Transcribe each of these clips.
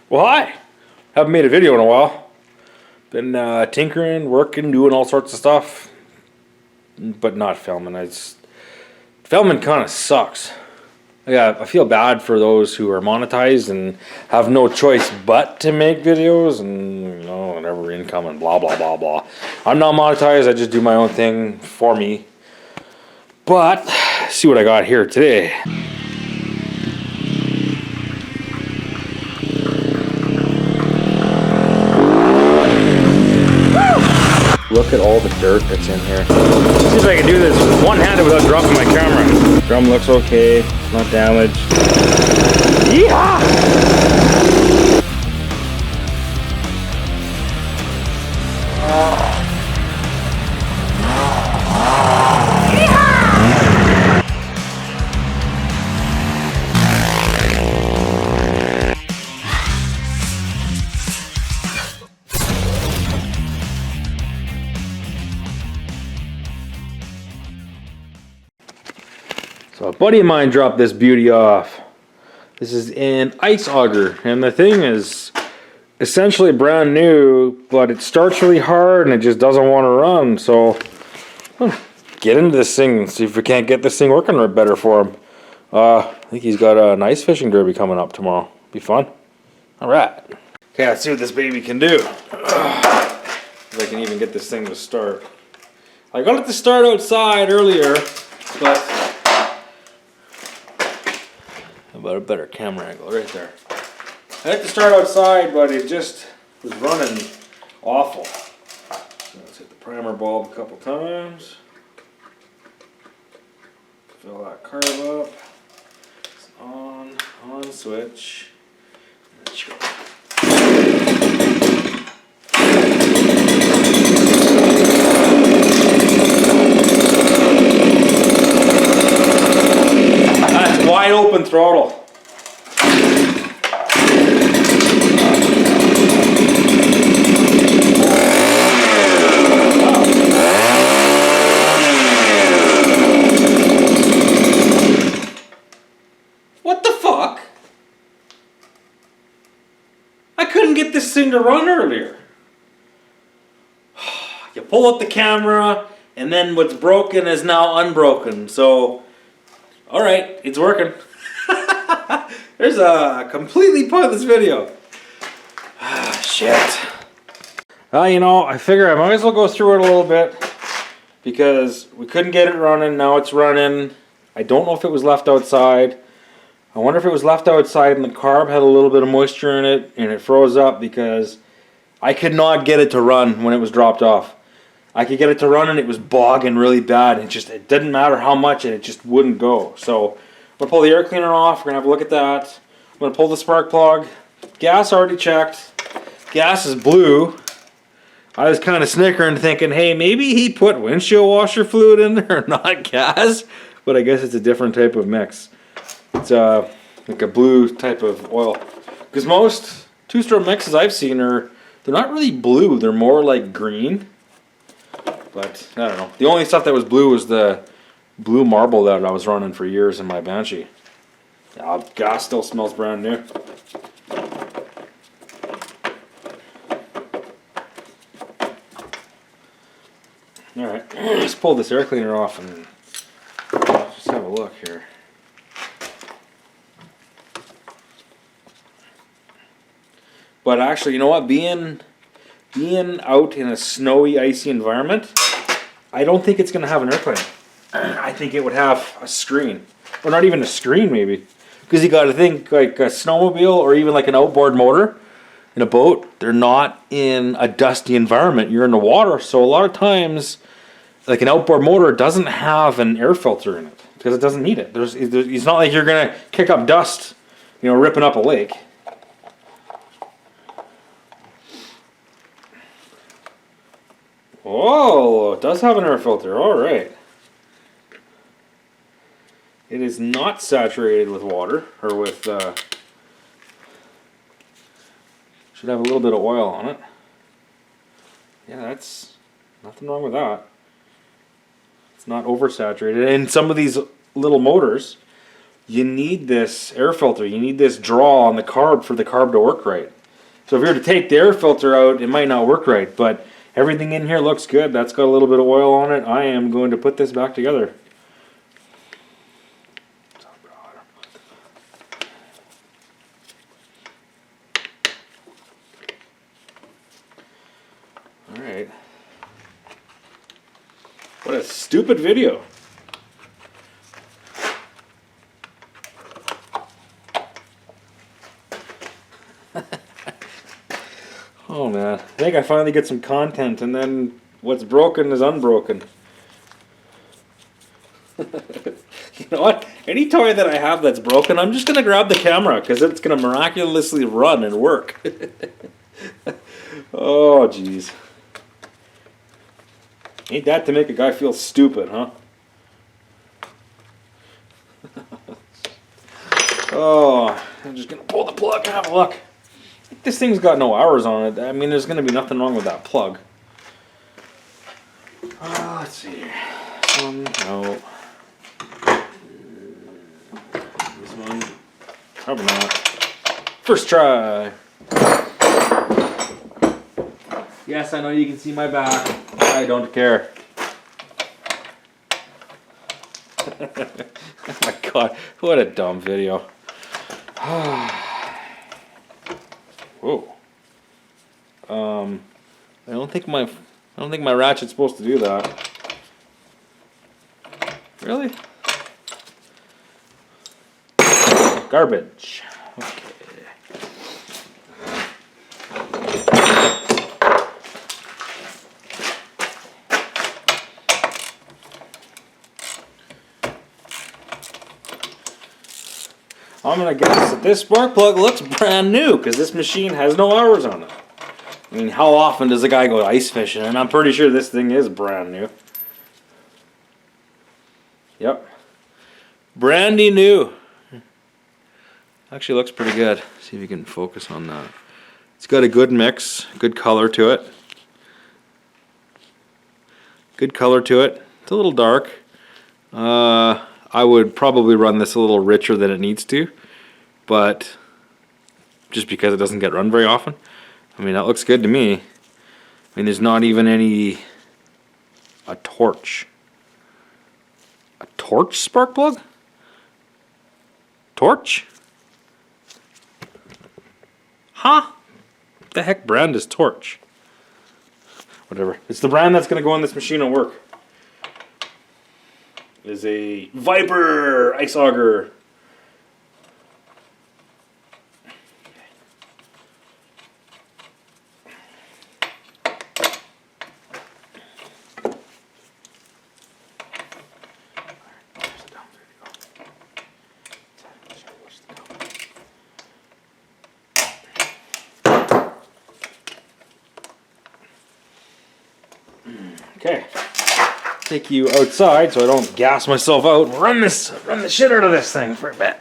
Well, hi. Haven't made a video in a while. Been tinkering, working, doing all sorts of stuff, but not filming. Filming kind of sucks. Yeah, I feel bad for those who are monetized and have no choice but to make videos and whatever income and blah blah blah blah. I'm not monetized. I just do my own thing for me. But see what I got here today. Look at all the dirt that's in here. See if I can do this one-handed without dropping my camera. Drum looks okay, not damaged. Yeehaw! So a buddy of mine dropped this beauty off. This is an Ice Auger, and the thing is essentially brand new, but it starts really hard and it just doesn't want to run. So get into this thing and see if we can't get this thing working right better for him. I think he's got an ice fishing derby coming up tomorrow. Be fun. All right. Okay, let's see what this baby can do. If I can even get this thing to start. I got it to start outside earlier, but about a better camera angle right there. I had to start outside, but it just was running awful. So let's hit the primer bulb a couple times. Fill that carb up. It's on switch. Let's go. That's wide open throttle. What the fuck? I couldn't get this thing to run earlier. You pull up the camera, and then what's broken is now unbroken. So, alright, it's working. There's a completely pointless video. Shit. I figure I might as well go through it a little bit because we couldn't get it running. Now it's running. I don't know if it was left outside. I wonder if it was left outside and the carb had a little bit of moisture in it and it froze up because I could not get it to run when it was dropped off. I could get it to run and it was bogging really bad. It didn't matter how much and it just wouldn't go. So I'm going to pull the air cleaner off. We're going to have a look at that. I'm going to pull the spark plug. Gas already checked. Gas is blue. I was kind of snickering thinking, hey, maybe he put windshield washer fluid in there, not gas. But I guess it's a different type of mix. It's like a blue type of oil. Because most two-stroke mixes I've seen they're not really blue. They're more like green. But I don't know. The only stuff that was blue was the blue marble that I was running for years in my Banshee. Gas still smells brand new. Alright, let's pull this air cleaner off and just have a look here. But actually, you know what? Being out in a snowy, icy environment, I don't think it's going to have an air cleaner. I think it would have a screen. Or not even a screen, maybe. Because you got to think, like a snowmobile or even like an outboard motor in a boat, they're not in a dusty environment. You're in the water, so a lot of times, like an outboard motor doesn't have an air filter in it because it doesn't need it. It's not like you're going to kick up dust, ripping up a lake. Oh, it does have an air filter. All right. It is not saturated with water or with. Should have a little bit of oil on it. Yeah, that's nothing wrong with that. It's not oversaturated. And some of these little motors, you need this air filter. You need this draw on the carb for the carb to work right. So if you were to take the air filter out, it might not work right, but everything in here looks good. That's got a little bit of oil on it. I am going to put this back together. Alright. What a stupid video. Oh man, I think I finally get some content, and then what's broken is unbroken. You know what? Any toy that I have that's broken, I'm just going to grab the camera because it's going to miraculously run and work. Oh jeez. Ain't that to make a guy feel stupid, huh? Oh, I'm just going to pull the plug and have a look. This thing's got no hours on it. I mean, there's going to be nothing wrong with that plug. Let's see here. No. This one. Probably not. First try. Yes, I know you can see my back. I don't care. Oh my god, what a dumb video. Whoa. I don't think my ratchet's supposed to do that. Really? Garbage. Okay. I'm gonna guess that this spark plug looks brand new because this machine has no hours on it. I mean, how often does a guy go ice fishing? And I'm pretty sure this thing is brand new. Yep. Brandy new. Actually looks pretty good. See if you can focus on that. It's got a good mix, good color to it. Good color to it. It's a little dark. I would probably run this a little richer than it needs to, but just because it doesn't get run very often. I mean, that looks good to me. I mean, there's not even a torch. A torch spark plug? Torch? Huh? What the heck brand is Torch? Whatever. It's the brand that's going to go on this machine and work. It is a Viper Ice Auger. Okay, take you outside so I don't gas myself out. Run the shit out of this thing for a bit.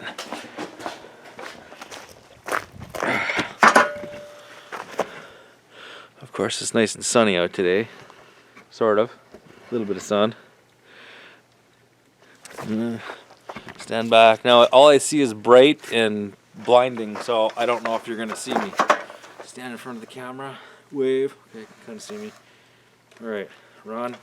Of course, it's nice and sunny out today. Sort of. A little bit of sun. Stand back. Now, all I see is bright and blinding, so I don't know if you're going to see me. Stand in front of the camera. Wave. Okay, you can kind of see me. Alright, run.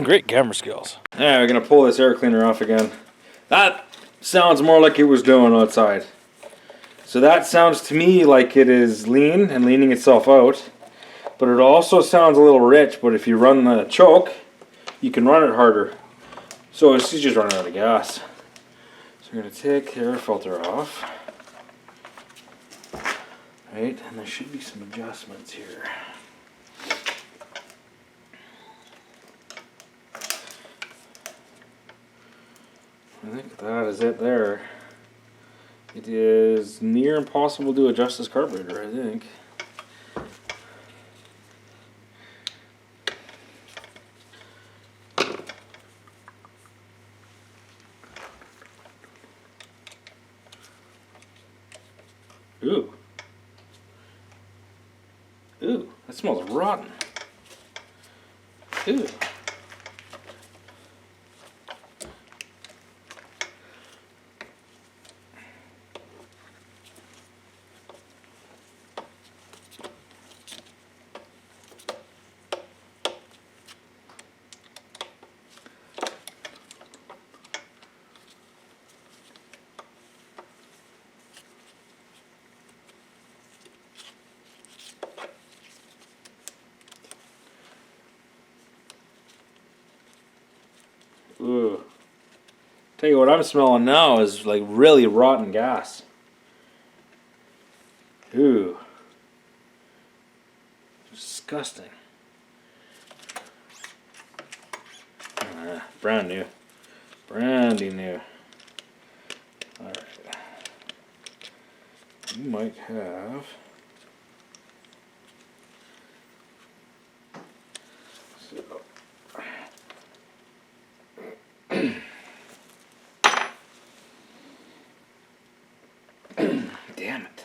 Great camera skills. Yeah, we're gonna pull this air cleaner off again. That sounds more like it was doing outside. So that sounds to me like it is lean and leaning itself out. But it also sounds a little rich, but if you run the choke, you can run it harder. So it's just running out of gas. So we're gonna take the air filter off. Right, and there should be some adjustments here. I think that is it there. It is near impossible to adjust this carburetor, I think. Ooh. Ooh, that smells rotten. Ooh. Ooh. Tell you what I'm smelling now is like really rotten gas. Ooh. Disgusting. Brand new. Brandy new. Alright. You might have... So. Damn it.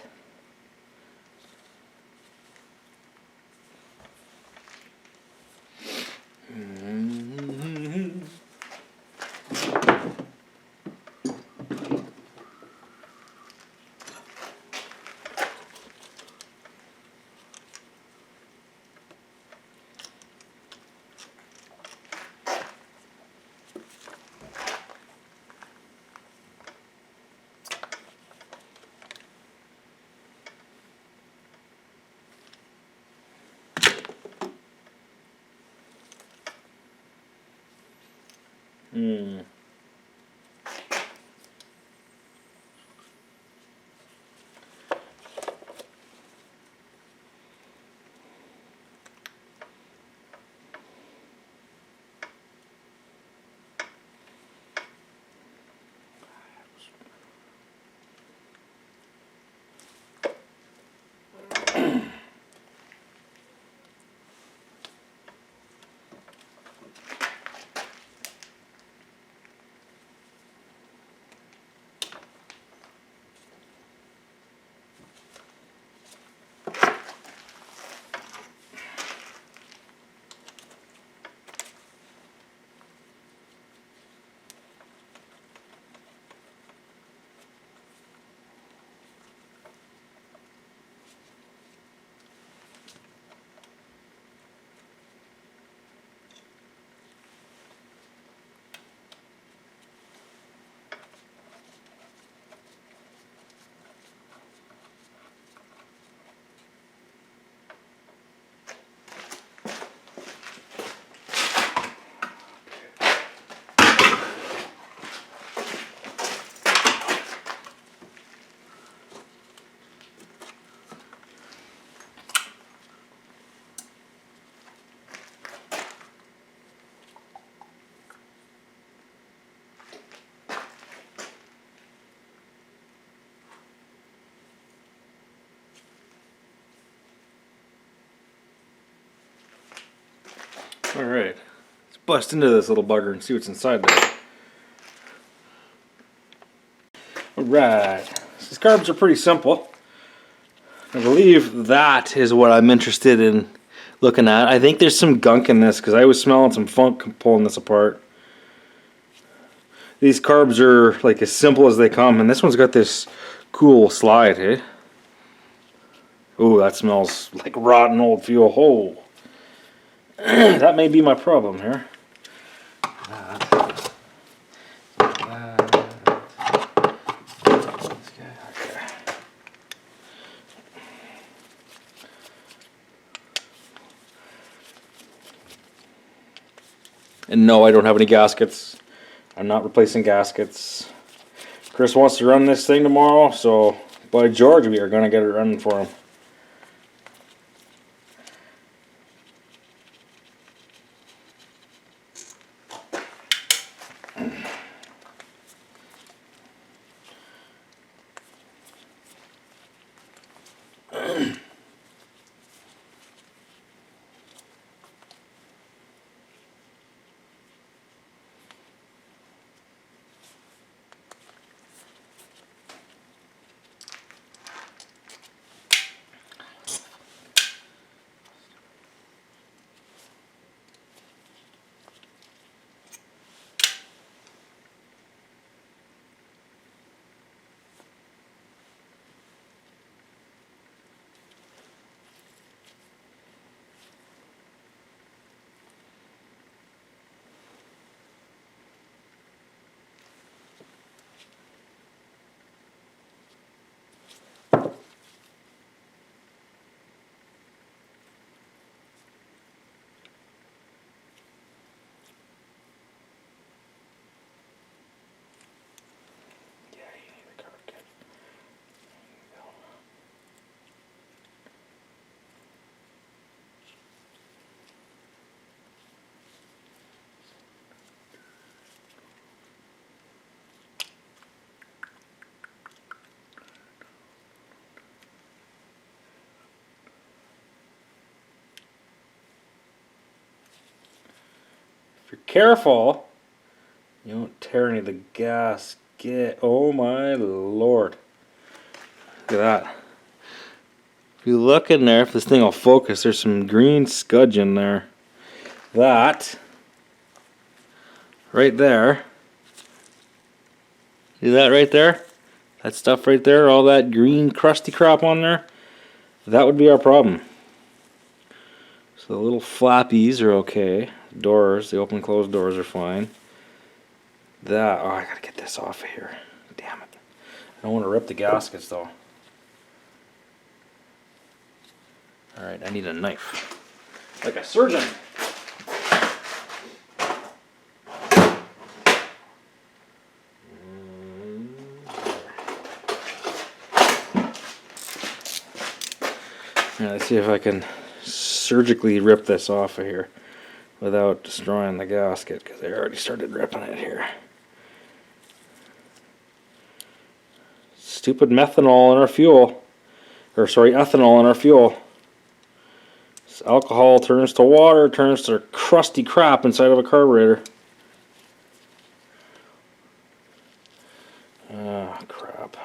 Alright, let's bust into this little bugger and see what's inside there. Alright, these carbs are pretty simple. I believe that is what I'm interested in looking at. I think there's some gunk in this because I was smelling some funk pulling this apart. These carbs are like as simple as they come, and this one's got this cool slide, eh? Ooh, that smells like rotten old fuel. Oh. That may be my problem here. That. Okay. And no, I don't have any gaskets. I'm not replacing gaskets. Chris wants to run this thing tomorrow, so by George, we are going to get it running for him. If you're careful, you don't tear any of the gasket. Oh my lord. Look at that. If you look in there, if this thing will focus, there's some green scudge in there. That, right there. See that right there? That stuff right there, all that green crusty crap on there, that would be our problem. So the little flappies are okay. Doors, the open and closed doors are fine. That, oh, I gotta get this off of here. Damn it. I don't want to rip the gaskets though. Alright, I need a knife. Like a surgeon. Now, let's see if I can surgically rip this off of here without destroying the gasket, because I already started ripping it here. Stupid methanol in our fuel. Or sorry, ethanol in our fuel. This alcohol turns to water, turns to crusty crap inside of a carburetor. Ah, crap.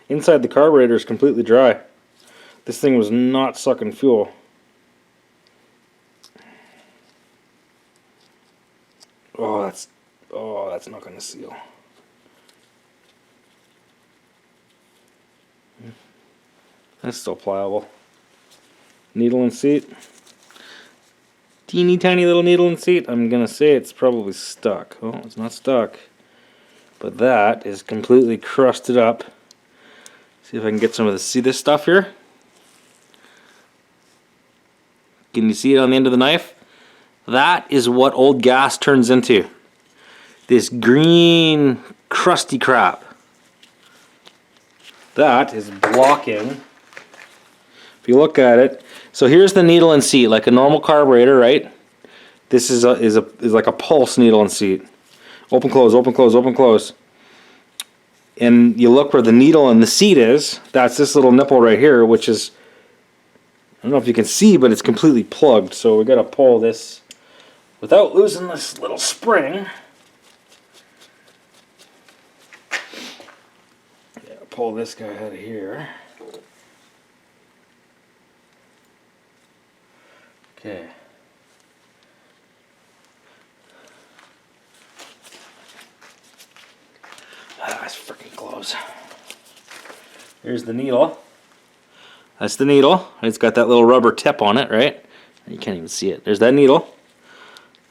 Inside the carburetor is completely dry. This thing was not sucking fuel. Oh, that's not going to seal. That's still pliable. Needle and seat. Teeny tiny little needle and seat. I'm going to say it's probably stuck. Oh, it's not stuck. But that is completely crusted up. See if I can get some of this. See this stuff here? Can you see it on the end of the knife? That is what old gas turns into. This green, crusty crap. That is blocking. If you look at it, so here's the needle and seat, like a normal carburetor, right? This is like a pulse needle and seat. Open, close, open, close, open, close. and you look where the needle and the seat is, that's this little nipple right here, which is, I don't know if you can see, but it's completely plugged. So we got to pull this without losing this little spring. Yeah, pull this guy out of here. Okay. Ah, that's freaking close. Here's the needle. That's the needle. It's got that little rubber tip on it, right? You can't even see it. There's that needle.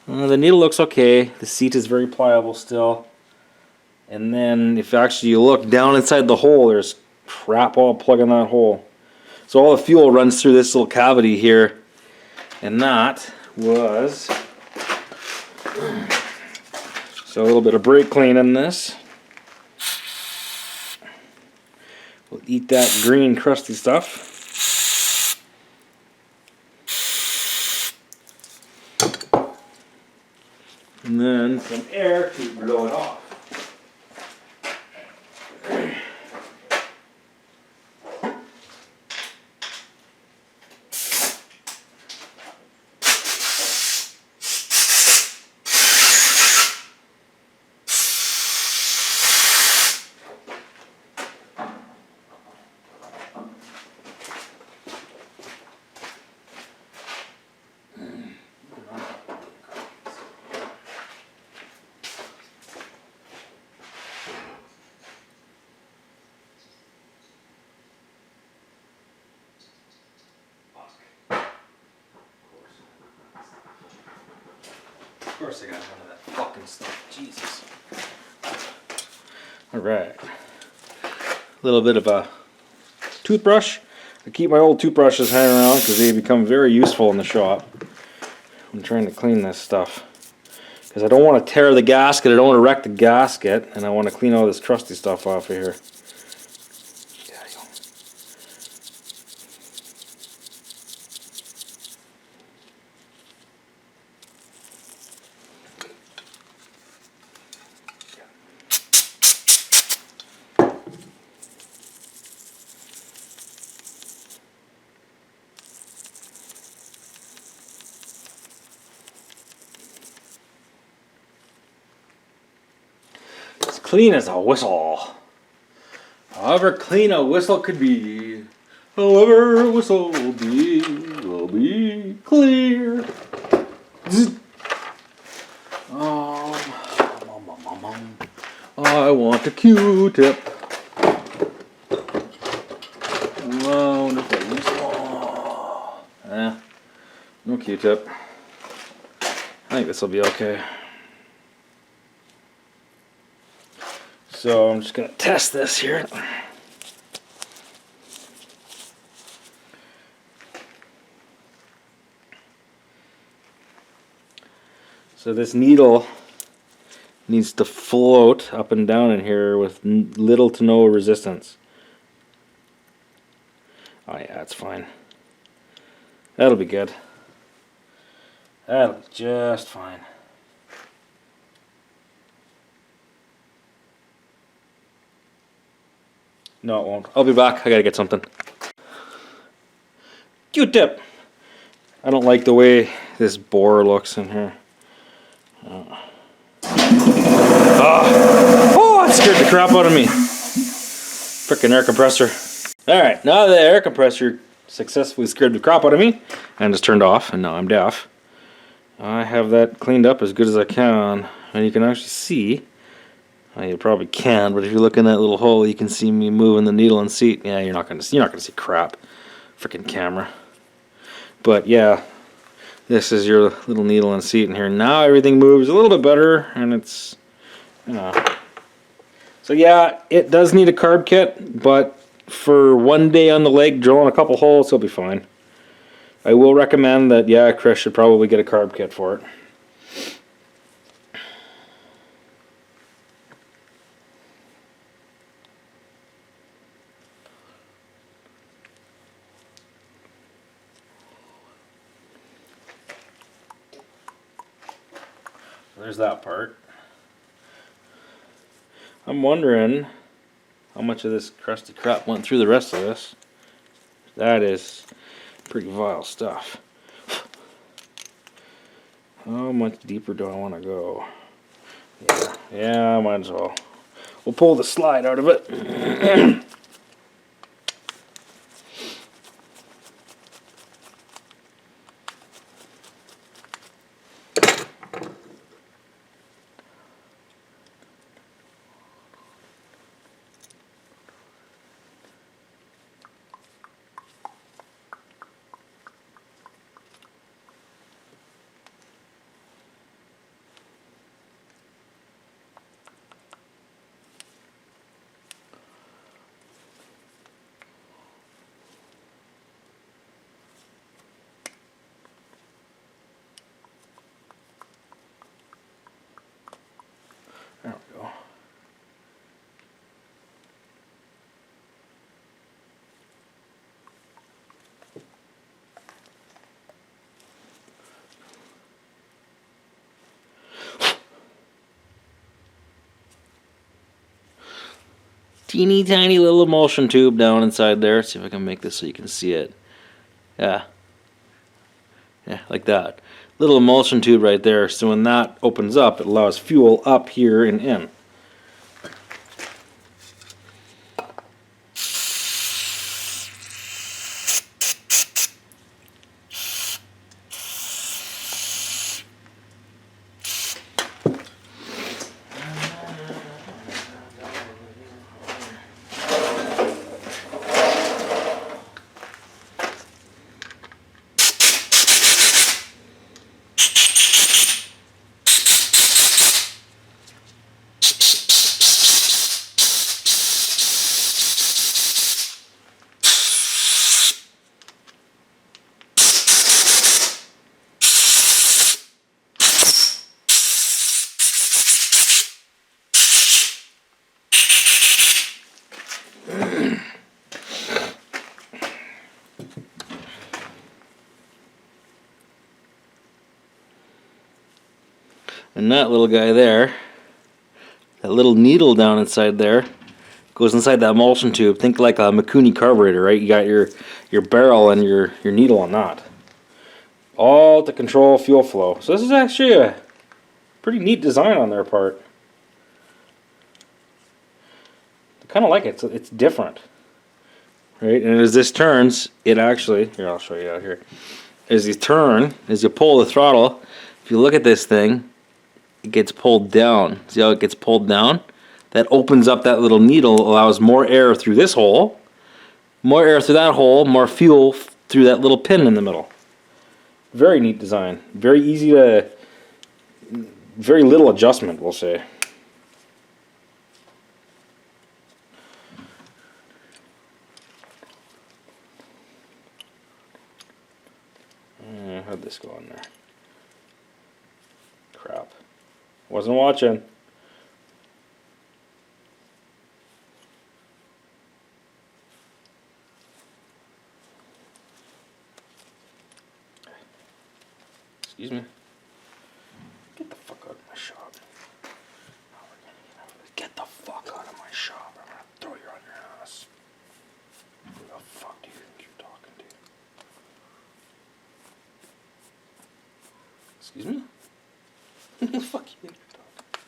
The needle looks okay. The seat is very pliable still. And then if actually you look down inside the hole, there's crap all plugging that hole. So all the fuel runs through this little cavity here. And that was... So a little bit of brake clean in this. We'll eat that green crusty stuff. And then some air to blow it off. Of course I got none of that fucking stuff. Jesus. Alright. A little bit of a toothbrush. I keep my old toothbrushes hanging around because they become very useful in the shop. I'm trying to clean this stuff. Because I don't want to tear the gasket, I don't want to wreck the gasket, and I want to clean all this crusty stuff off of here. Clean as a whistle. However clean a whistle could be. However a whistle will be clear. I want a Q-tip. Wonderful whistle. No Q-tip. I think this will be okay. So I'm just going to test this here. So this needle needs to float up and down in here with little to no resistance. Oh yeah, that's fine. That'll be good. That'll be just fine. No, it won't. I'll be back. I gotta get something. Q-tip! I don't like the way this bore looks in here. Oh, that scared the crap out of me. Frickin' air compressor. Alright, now the air compressor successfully scared the crap out of me and just turned off, and now I'm deaf. I have that cleaned up as good as I can, and you can actually see. Well, you probably can, but if you look in that little hole, you can see me moving the needle and seat. Yeah, you're not gonna see crap. Frickin' camera. But yeah, this is your little needle and seat in here. Now everything moves a little bit better, and it's, you know. So yeah, it does need a carb kit, but for one day on the lake, drilling a couple holes, it'll be fine. I will recommend that. Yeah, Chris should probably get a carb kit for it. There's that part. I'm wondering how much of this crusty crap went through the rest of this. That is pretty vile stuff. How much deeper do I want to go? Yeah, I might as well. We'll pull the slide out of it. There we go. Teeny tiny little emulsion tube down inside there. See if I can make this so you can see it. Yeah. Yeah, like that. Little emulsion tube right there. So when that opens up, it allows fuel up here and in. And that little guy there, that little needle down inside there, goes inside that emulsion tube. Think like a Mikuni carburetor, right? You got your barrel and your needle on that. All to control fuel flow. So this is actually a pretty neat design on their part. I kind of like it. It's different. Right? And as this turns, it actually, here I'll show you out here. As you turn, as you pull the throttle, if you look at this thing, it gets pulled down. See how it gets pulled down? That opens up that little needle, allows more air through this hole, more air through that hole, more fuel through that little pin in the middle. Very neat design. Very easy to, very little adjustment, we'll say. How'd this go on there? Crap. Wasn't watching. Excuse me. Get the fuck out of my shop. Get the fuck out of my shop. I'm gonna throw you on your ass. Who the fuck do you think you're talking to? Excuse me? Who the fuck you think you're talking to?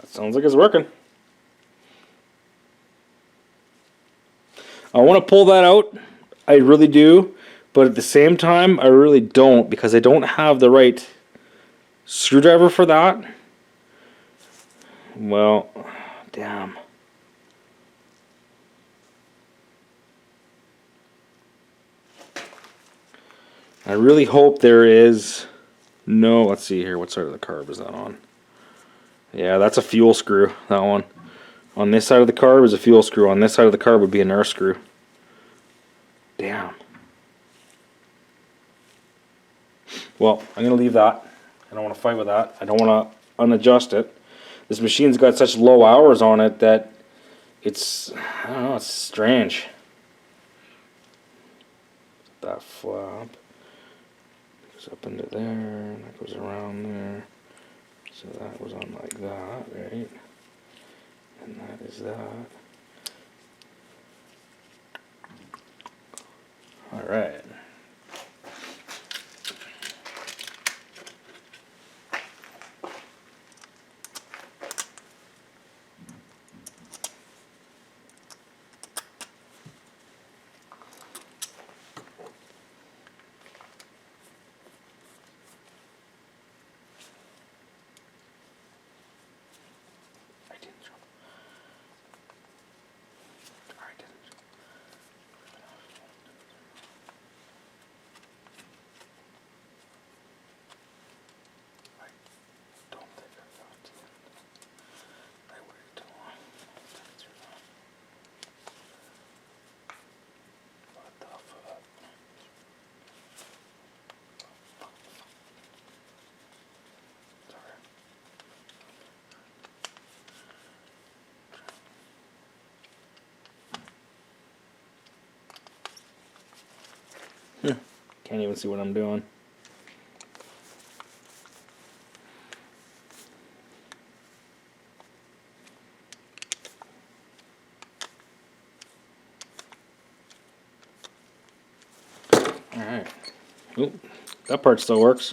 That sounds like it's working. I want to pull that out. I really do. But at the same time, I really don't, because I don't have the right screwdriver for that. Well, damn. I really hope there is no, let's see here, what side of the carb is that on? Yeah, that's a fuel screw, that one. On this side of the carb is a fuel screw. On this side of the carb would be an air screw. Damn. Well, I'm going to leave that. I don't want to fight with that. I don't want to unadjust it. This machine's got such low hours on it that it's, I don't know, it's strange. That flap goes up into there, and that goes around there. So that was on like that, right? And that is that. All right. Can't even see what I'm doing. Alright. Oop, that part still works.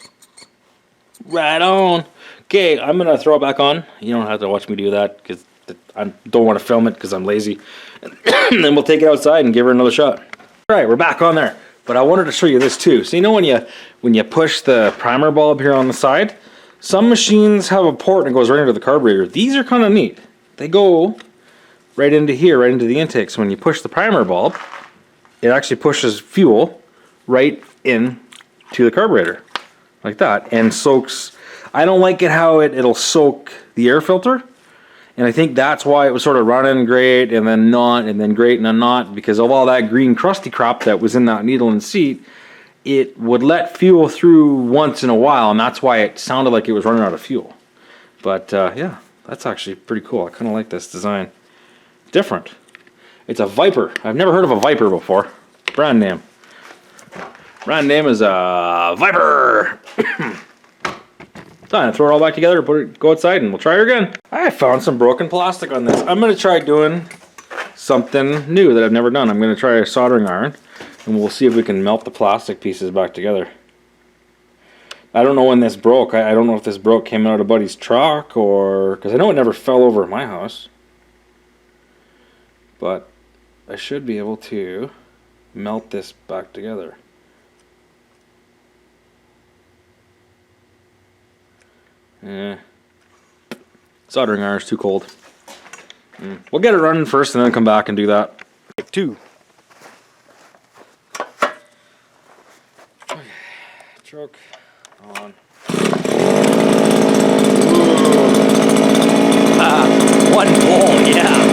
Right on. Okay, I'm going to throw it back on. You don't have to watch me do that because I don't want to film it because I'm lazy. And then we'll take it outside and give her another shot. Alright, we're back on there. But I wanted to show you this too. So you know when you push the primer bulb here on the side, some machines have a port and it goes right into the carburetor. These are kind of neat. They go right into here, right into the intake. So when you push the primer bulb, it actually pushes fuel right in to the carburetor like that and soaks. I don't like it how it'll soak the air filter. And I think that's why it was sort of running great and then not and then great and then not, because of all that green crusty crap that was in that needle and seat. It would let fuel through once in a while, and that's why it sounded like it was running out of fuel. But yeah, that's actually pretty cool. I kind of like this design. Different. It's a Viper. I've never heard of a Viper before. Brand name. Brand name is Viper. Time to throw it all back together, go outside, and we'll try her again. I found some broken plastic on this. I'm going to try doing something new that I've never done. I'm going to try a soldering iron, and we'll see if we can melt the plastic pieces back together. I don't know when this broke. I don't know if this came out of Buddy's truck, or because I know it never fell over at my house. But I should be able to melt this back together. Soldering iron is too cold. We'll get it running first and then come back and do that. Take two. Okay. Choke on. One pull, yeah.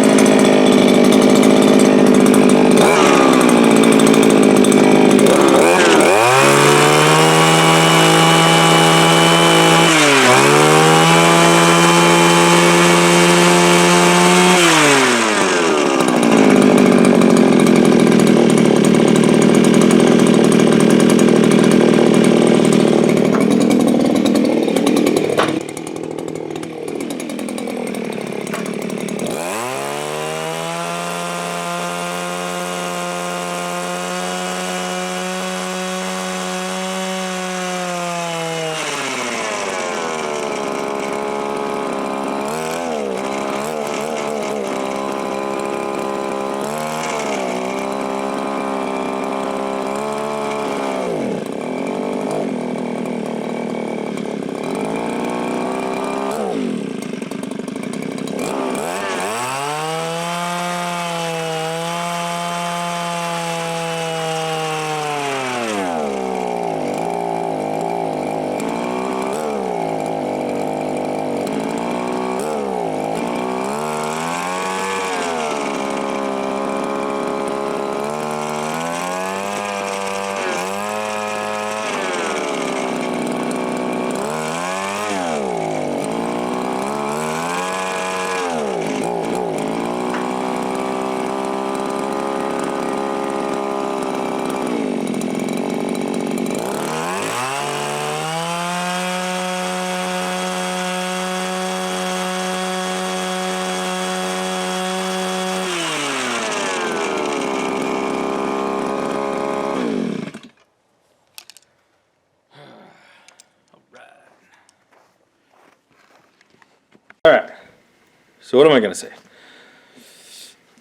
So what am I going to say?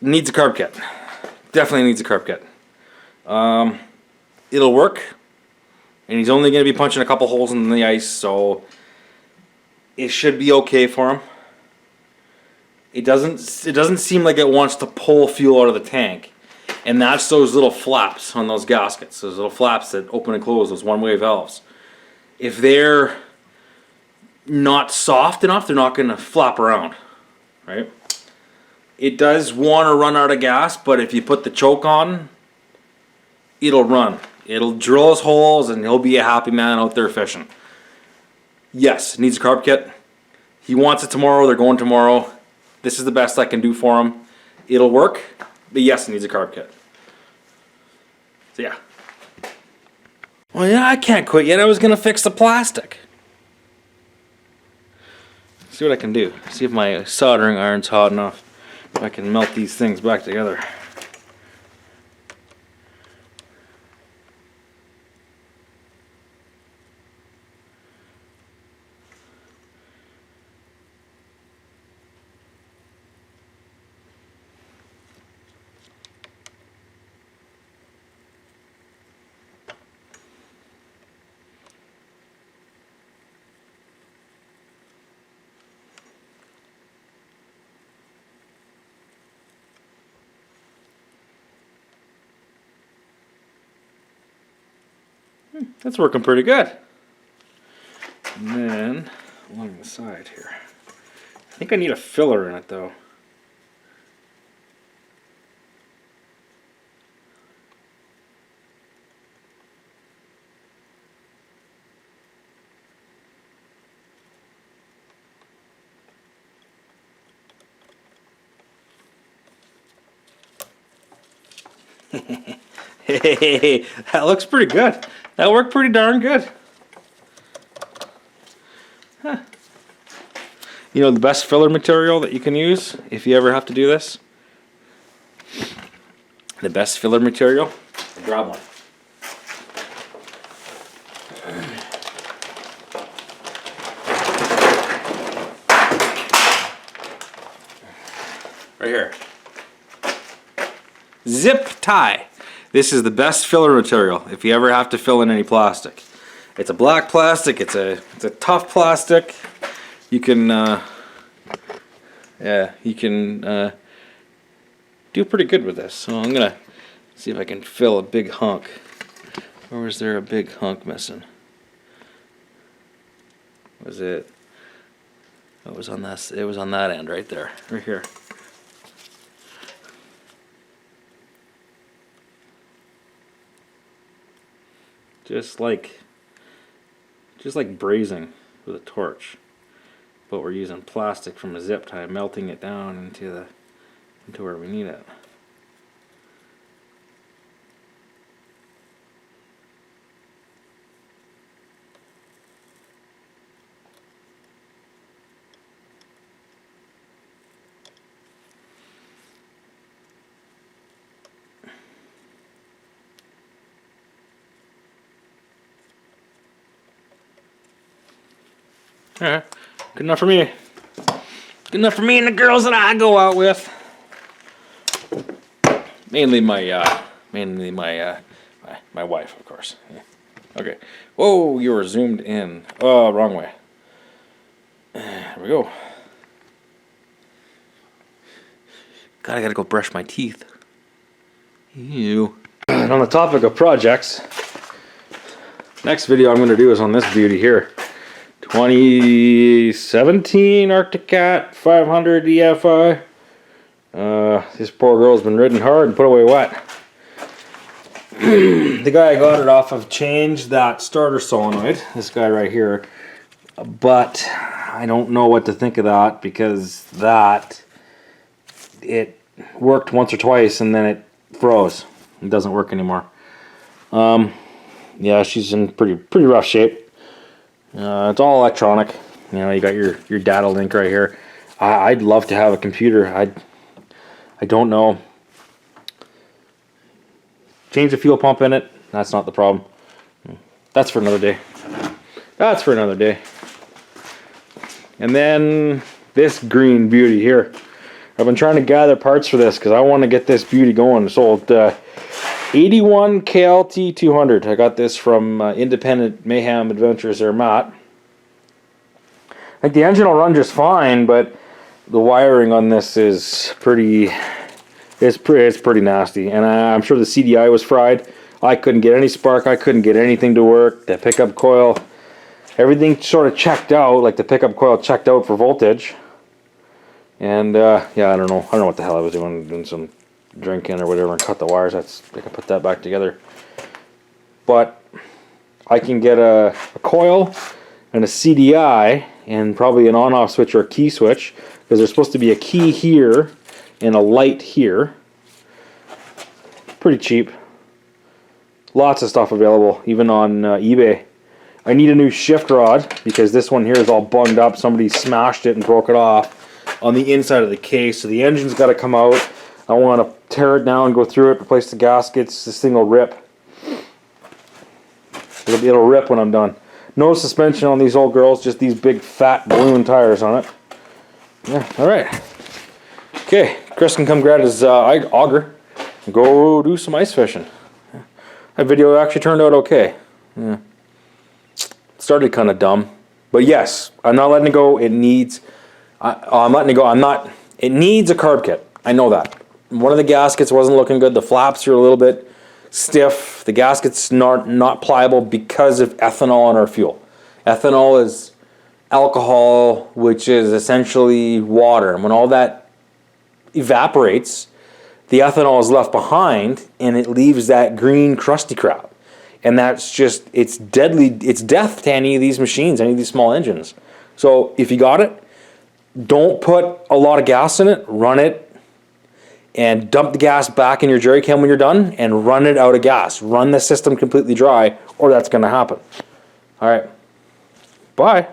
Needs a carb kit. Definitely needs a carb kit. It'll work. And he's only going to be punching a couple holes in the ice, so it should be okay for him. It doesn't seem like it wants to pull fuel out of the tank. And that's those little flaps on those gaskets. Those little flaps that open and close, those one-way valves. If they're not soft enough, they're not going to flap around, right? It does want to run out of gas, but if you put the choke on, it'll run. It'll drill his holes and he'll be a happy man out there fishing. Yes, needs a carb kit. He wants it tomorrow. They're going tomorrow. This is the best I can do for him. It'll work, but yes, it needs a carb kit. So yeah. Well, yeah, I can't quit yet. I was going to fix the plastic. See what I can do. See if my soldering iron's hot enough. If I can melt these things back together. That's working pretty good. And then, along the side here. I think I need a filler in it though. Hey, that looks pretty good. That worked pretty darn good. Huh. You know the best filler material that you can use if you ever have to do this? The best filler material? Grab one. Right here. Zip tie. This is the best filler material if you ever have to fill in any plastic. It's a black plastic. It's a tough plastic. You can do pretty good with this. So I'm gonna see if I can fill a big hunk. Or was there a big hunk missing? Was it? It was on this. It was on that end right there, right here. Just like brazing with a torch, but we're using plastic from a zip tie, melting it down into where we need it. Alright, good enough for me. Good enough for me and the girls that I go out with. Mainly my wife, of course. Yeah. Okay. Whoa, you were zoomed in. Oh, wrong way. There we go. God, I gotta go brush my teeth. Ew. And on the topic of projects, next video I'm gonna do is on this beauty here. 2017 Arctic Cat 500 EFI. This poor girl's been ridden hard and put away wet. The guy I got it off of changed that starter solenoid, this guy right here, but I don't know what to think of that because it worked once or twice and then it froze. It doesn't work anymore. Yeah, she's in pretty rough shape. It's all electronic. You know, you got your data link right here. I'd love to have a computer. I don't know. Change the fuel pump in it. That's not the problem. That's for another day. That's for another day. And then this green beauty here. I've been trying to gather parts for this because I want to get this beauty going. Sold 81 KLT 200. I got this from Independent Mayhem Adventures there, Matt. Like the engine will run just fine, but the wiring on this is pretty nasty. And I'm sure the CDI was fried. I couldn't get any spark. I couldn't get anything to work. The pickup coil, everything sort of checked out. Like the pickup coil checked out for voltage. And yeah, I don't know what the hell I was doing some drinking or whatever, and cut the wires. I can put that back together. But I can get a coil and a CDI and probably an on-off switch or a key switch, because there's supposed to be a key here and a light here. Pretty cheap. Lots of stuff available, even on eBay. I need a new shift rod because this one here is all bunged up. Somebody smashed it and broke it off on the inside of the case, so the engine's got to come out. I want to tear it down, go through it, replace the gaskets. This thing will rip. It'll rip when I'm done. No suspension on these old girls, just these big fat balloon tires on it. Yeah, alright. Okay, Chris can come grab his auger and go do some ice fishing. That video actually turned out okay. Yeah. It started kind of dumb. But yes, I'm not letting it go. It needs... I'm letting it go. It needs a carb kit. I know that. One of the gaskets wasn't looking good. The flaps are a little bit stiff. The gasket's not pliable because of ethanol in our fuel. Ethanol is alcohol, which is essentially water. And when all that evaporates, the ethanol is left behind, and it leaves that green crusty crap. And that's just, it's deadly. It's death to any of these machines, any of these small engines. So if you got it, don't put a lot of gas in it. Run it and dump the gas back in your jerry can when you're done and run it out of gas. Run the system completely dry, or that's going to happen. All right. Bye.